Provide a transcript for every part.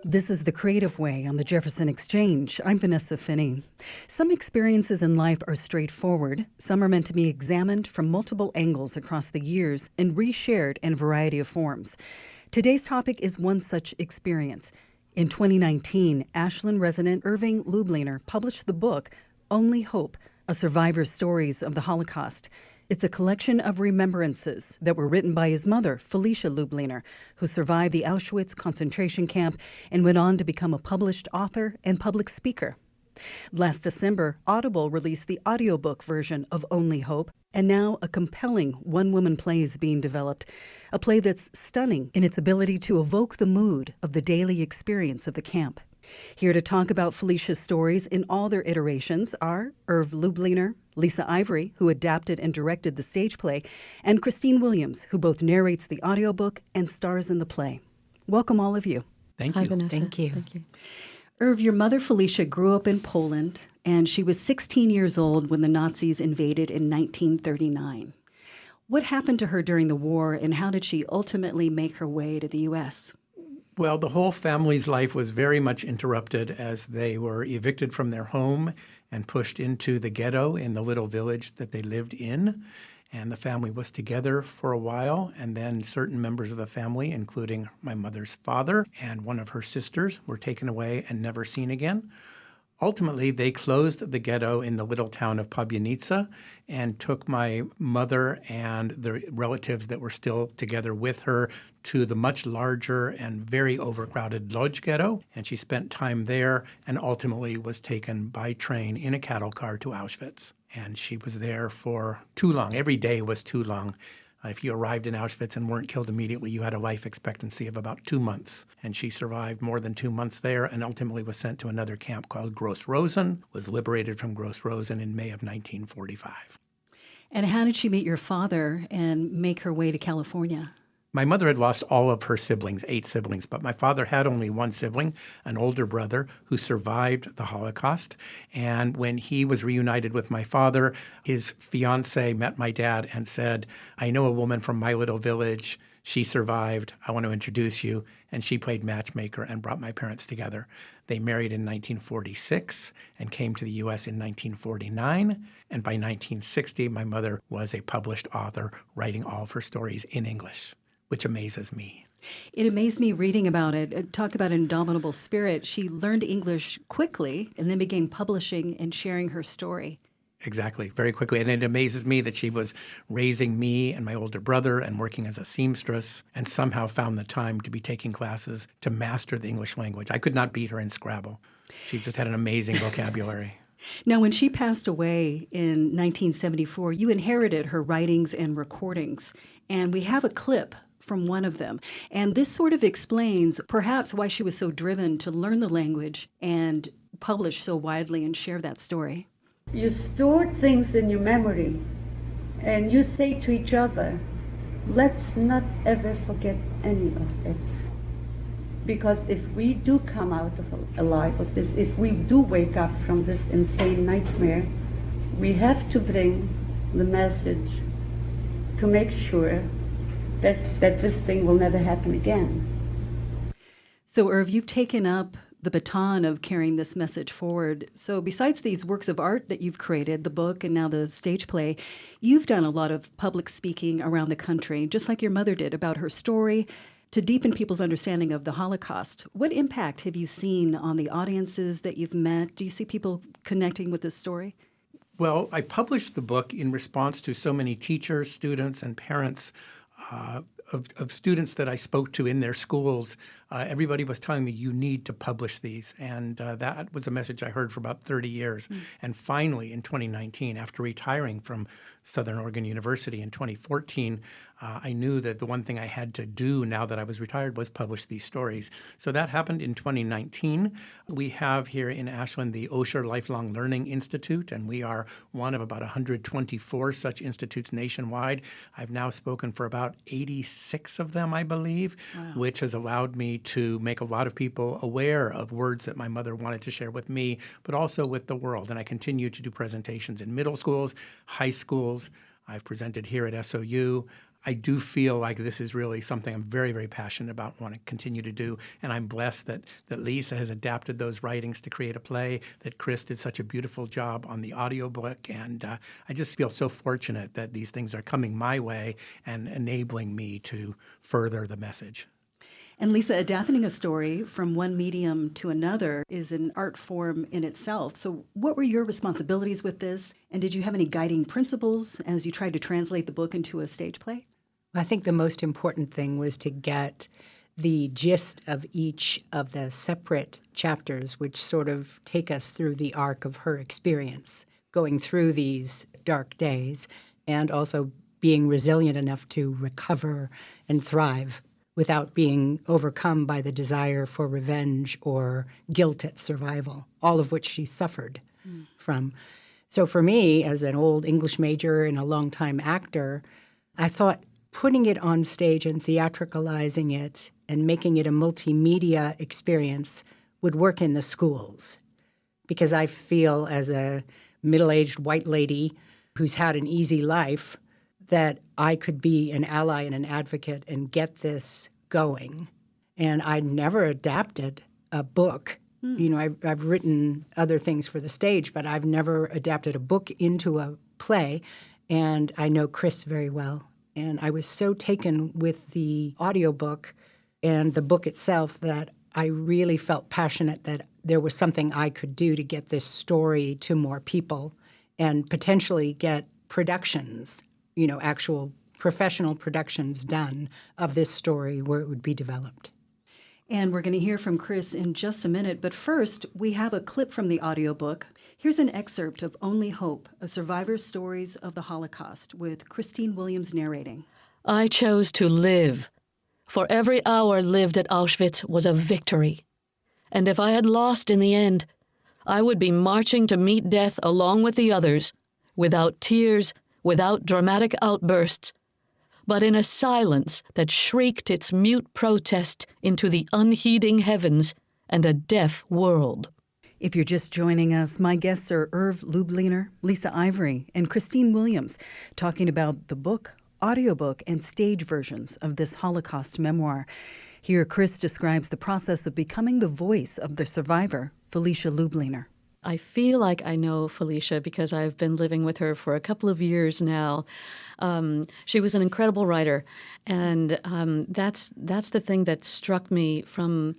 This is The Creative Way on the Jefferson Exchange. I'm Vanessa Finney. Some experiences in life are straightforward. Some are meant to be examined from multiple angles across the years and reshared in a variety of forms. Today's topic is one such experience. In 2019, Ashland resident Irving Lubliner published the book Only Hope, A Survivor's Stories of the Holocaust. It's a collection of remembrances that were written by his mother, Felicia Lubliner, who survived the Auschwitz concentration camp and went on to become a published author and public speaker. Last December, Audible released the audiobook version of Only Hope, and now a compelling one-woman play is being developed, a play that's stunning in its ability to evoke the mood of the daily experience of the camp. Here to talk about Felicia's stories in all their iterations are Irv Lubliner, Liisa Ivary, who adapted and directed the stage play, and Christine Williams, who both narrates the audiobook and stars in the play. Welcome, all of you. Thank you. Hi, Vanessa. Thank you. Thank you. Irv, your mother, Felicia, grew up in Poland, and she was 16 years old when the Nazis invaded in 1939. What happened to her during the war, and how did she ultimately make her way to the U.S.? Well, the whole family's life was very much interrupted as they were evicted from their home and pushed into the ghetto in the little village that they lived in. And the family was together for a while, and then certain members of the family, including my mother's father and one of her sisters, were taken away and never seen again. Ultimately, they closed the ghetto in the little town of Pabianica and took my mother and the relatives that were still together with her to the much larger and very overcrowded Lodz ghetto. And she spent time there and ultimately was taken by train in a cattle car to Auschwitz. And she was there for too long. Every day was too long. If you arrived in Auschwitz and weren't killed immediately, you had a life expectancy of about 2 months. And she survived more than 2 months there and ultimately was sent to another camp called Gross Rosen, was liberated from Gross Rosen in May of 1945. And how did she meet your father and make her way to California? My mother had lost all of her siblings, 8 siblings, but my father had only one sibling, an older brother, who survived the Holocaust. And when he was reunited with my father, his fiancée met my dad and said, "I know a woman from my little village. She survived. I want to introduce you." And she played matchmaker and brought my parents together. They married in 1946 and came to the U.S. in 1949. And by 1960, my mother was a published author, writing all of her stories in English, which amazes me. It amazed me reading about it. Talk about an indomitable spirit. She learned English quickly and then began publishing and sharing her story. Exactly, very quickly. And it amazes me that she was raising me and my older brother and working as a seamstress and somehow found the time to be taking classes to master the English language. I could not beat her in Scrabble. She just had an amazing vocabulary. Now, when she passed away in 1974, you inherited her writings and recordings, and we have a clip from one of them. And this sort of explains perhaps why she was so driven to learn the language and publish so widely and share that story. You store things in your memory, and you say to each other, let's not ever forget any of it. Because if we do come out alive of this, if we do wake up from this insane nightmare, we have to bring the message to make sure that this thing will never happen again. So, Irv, you've taken up the baton of carrying this message forward. So besides these works of art that you've created, the book and now the stage play, you've done a lot of public speaking around the country, just like your mother did, about her story to deepen people's understanding of the Holocaust. What impact have you seen on the audiences that you've met? Do you see people connecting with this story? Well, I published the book in response to so many teachers, students, and parents of students that I spoke to in their schools. Everybody was telling me, you need to publish these. And that was a message I heard for about 30 years. And finally, in 2019, after retiring from Southern Oregon University in 2014, I knew that the one thing I had to do now that I was retired was publish these stories. So that happened in 2019. We have here in Ashland the Osher Lifelong Learning Institute, and we are one of about 124 such institutes nationwide. I've now spoken for about 86 of them, I believe, Wow. which has allowed me to make a lot of people aware of words that my mother wanted to share with me, but also with the world. And I continue to do presentations in middle schools, high schools. I've presented here at SOU. I do feel like this is really something I'm very, very passionate about, want to continue to do. And I'm blessed that Liisa has adapted those writings to create a play, that Chris did such a beautiful job on the audiobook. And I just feel so fortunate that these things are coming my way and enabling me to further the message. And Liisa, adapting a story from one medium to another is an art form in itself. So what were your responsibilities with this? And did you have any guiding principles as you tried to translate the book into a stage play? I think the most important thing was to get the gist of each of the separate chapters, which sort of take us through the arc of her experience, going through these dark days, and also being resilient enough to recover and thrive without being overcome by the desire for revenge or guilt at survival, all of which she suffered from. So for me, as an old English major and a longtime actor, I thought putting it on stage and theatricalizing it and making it a multimedia experience would work in the schools. Because I feel, as a middle-aged white lady who's had an easy life, that I could be an ally and an advocate and get this going. And I never adapted a book. You know, I've written other things for the stage, but I've never adapted a book into a play. And I know Chris very well. And I was so taken with the audiobook and the book itself that I really felt passionate that there was something I could do to get this story to more people and potentially get productions, you know, actual professional productions done of this story where it would be developed. And we're going to hear from Chris in just a minute, but first, we have a clip from the audiobook. Here's an excerpt of Only Hope, a survivor's stories of the Holocaust, with Christine Williams narrating. I chose to live, for every hour lived at Auschwitz was a victory. And if I had lost in the end, I would be marching to meet death along with the others, without tears, without dramatic outbursts, but in a silence that shrieked its mute protest into the unheeding heavens and a deaf world. If you're just joining us, my guests are Irving Lubliner, Liisa Ivary, and Christine Williams, talking about the book, audiobook, and stage versions of this Holocaust memoir. Here, Chris describes the process of becoming the voice of the survivor, Felicia Lubliner. I feel like I know Felicia because I've been living with her for a couple of years now. She was an incredible writer, and that's the thing that struck me from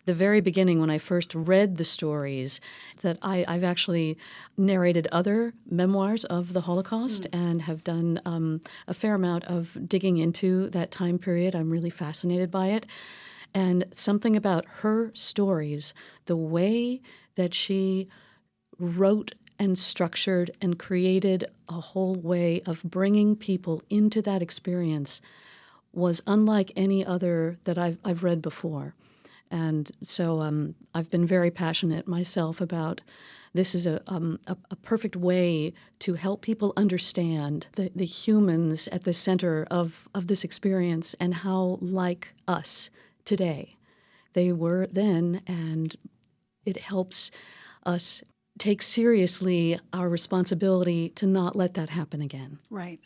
the very beginning when I first read the stories, that I've actually narrated other memoirs of the Holocaust and have done a fair amount of digging into that time period. I'm really fascinated by it. And something about her stories, the way that she wrote and structured and created a whole way of bringing people into that experience was unlike any other that I've read before. And so I've been very passionate myself about this is a perfect way to help people understand the humans at the center of this experience and how like us today they were then, and it helps us take seriously our responsibility to not let that happen again. Right.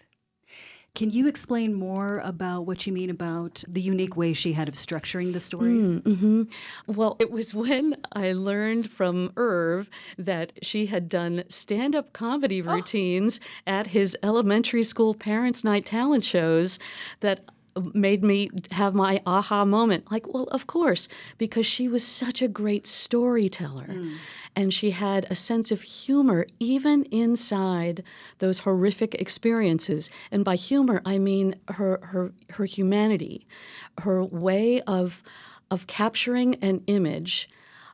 Can you explain more about what you mean about the unique way she had of structuring the stories? Well, it was when I learned from Irv that she had done stand-up comedy routines at his elementary school parents' night talent shows that made me have my aha moment. Like, well, of course, because she was such a great storyteller. And she had a sense of humor even inside those horrific experiences. And by humor, I mean her humanity, her way of capturing an image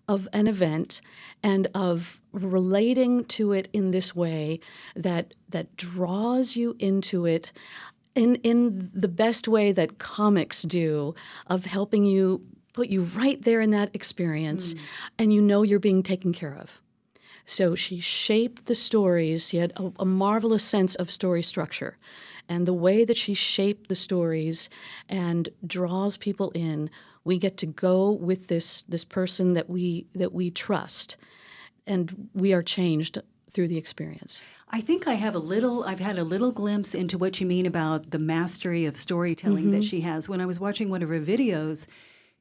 of an event and of relating to it in this way that draws you into it in the best way that comics do, of helping you put you right there in that experience, and you know you're being taken care of. So she shaped the stories. She had a marvelous sense of story structure. And the way that she shaped the stories and draws people in, we get to go with this person that we trust. And we are changed through the experience. I think I've had a little glimpse into what you mean about the mastery of storytelling that she has. When I was watching one of her videos,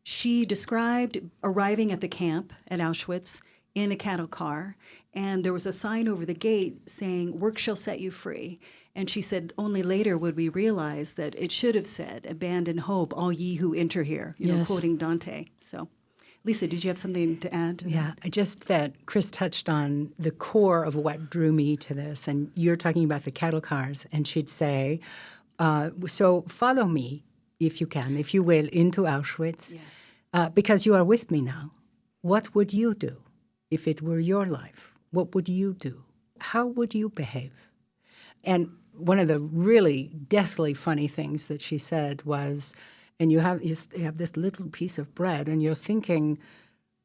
she described arriving at the camp at Auschwitz in a cattle car, and there was a sign over the gate saying, "Work shall set you free." And she said, only later would we realize that it should have said, "Abandon hope, all ye who enter here," Yes. quoting Dante. So, Liisa, did you have something to add to that? Just that Chris touched on the core of what drew me to this. And you're talking about the cattle cars, and she'd say, so follow me, if you can, if you will, into Auschwitz, because you are with me now. What would you do if it were your life? What would you do? How would you behave? And one of the really deathly funny things that she said was, and you have this little piece of bread, and you're thinking,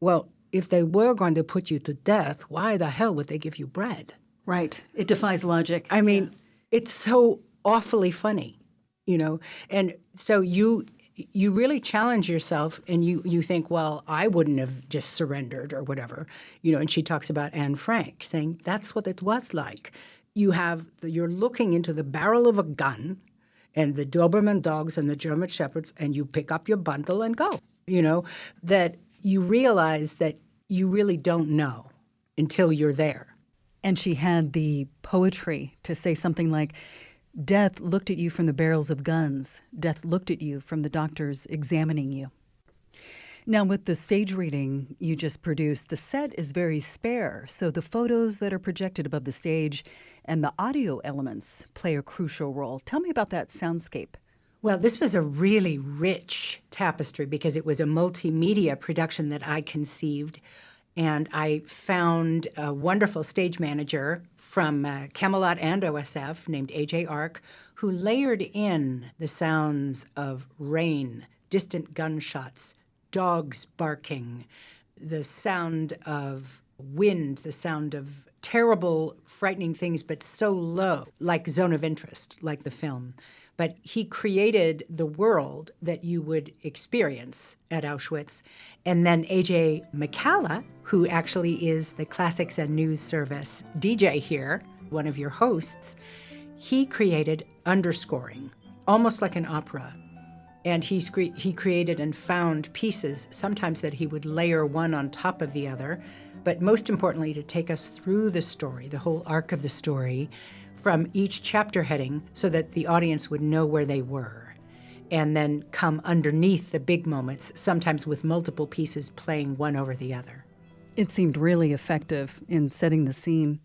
well, if they were going to put you to death, why the hell would they give you bread? Right. It defies logic. I mean, it's so awfully funny, And so you really challenge yourself, and you think, well, I wouldn't have just surrendered or whatever, And she talks about Anne Frank saying that's what it was like. You're looking into the barrel of a gun, and the Doberman dogs and the German Shepherds, and you pick up your bundle and go, that you realize that you really don't know until you're there. And she had the poetry to say something like, "Death looked at you from the barrels of guns. Death looked at you from the doctors examining you." Now, with the stage reading you just produced, the set is very spare, so the photos that are projected above the stage and the audio elements play a crucial role. Tell me about that soundscape. Well, this was a really rich tapestry because it was a multimedia production that I conceived, and I found a wonderful stage manager from Camelot and OSF named A.J. Ark, who layered in the sounds of rain, distant gunshots, dogs barking, the sound of wind, the sound of terrible, frightening things, but so low, like Zone of Interest, like the film. But he created the world that you would experience at Auschwitz. And then A.J. McCalla, who actually is the Classics and News Service DJ here, one of your hosts, he created underscoring, almost like an opera. And he created and found pieces, sometimes that he would layer one on top of the other, but most importantly, to take us through the story, the whole arc of the story, from each chapter heading so that the audience would know where they were, and then come underneath the big moments, sometimes with multiple pieces playing one over the other. It seemed really effective in setting the scene.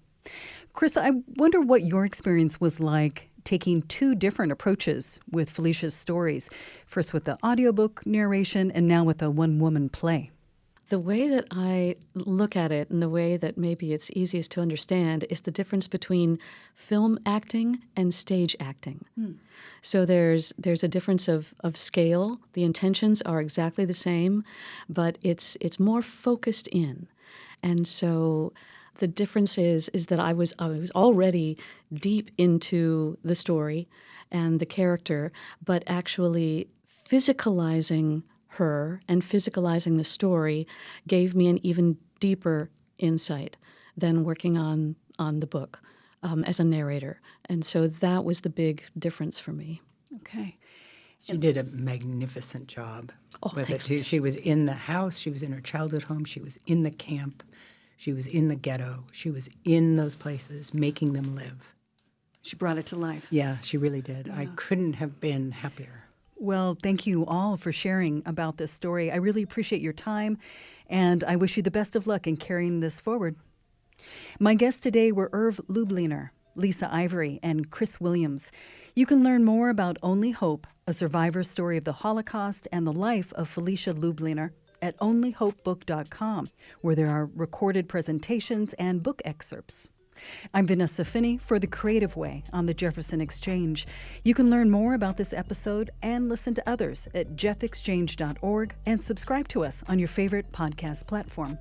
Chris, I wonder what your experience was like taking two different approaches with Felicia's stories, first with the audiobook narration and now with a one-woman play. The way that I look at it and the way that maybe it's easiest to understand is the difference between film acting and stage acting. So there's a difference of scale. The intentions are exactly the same, but it's more focused in. And so the difference is that I was already deep into the story and the character, but actually physicalizing her and physicalizing the story gave me an even deeper insight than working on the book as a narrator. And so that was the big difference for me. Okay. She did a magnificent job with it. thanks. She was in the house. She was in her childhood home. She was in the camp. She was in the ghetto. She was in those places, making them live. She brought it to life. Yeah, she really did. I couldn't have been happier. Well, thank you all for sharing about this story. I really appreciate your time, and I wish you the best of luck in carrying this forward. My guests today were Irving Lubliner, Liisa Ivary, and Chris Williams. You can learn more about Only Hope, a survivor's story of the Holocaust and the life of Felicia Lubliner, at onlyhopebook.com, where there are recorded presentations and book excerpts. I'm Vanessa Finney for The Creative Way on the Jefferson Exchange. You can learn more about this episode and listen to others at jeffexchange.org and subscribe to us on your favorite podcast platform.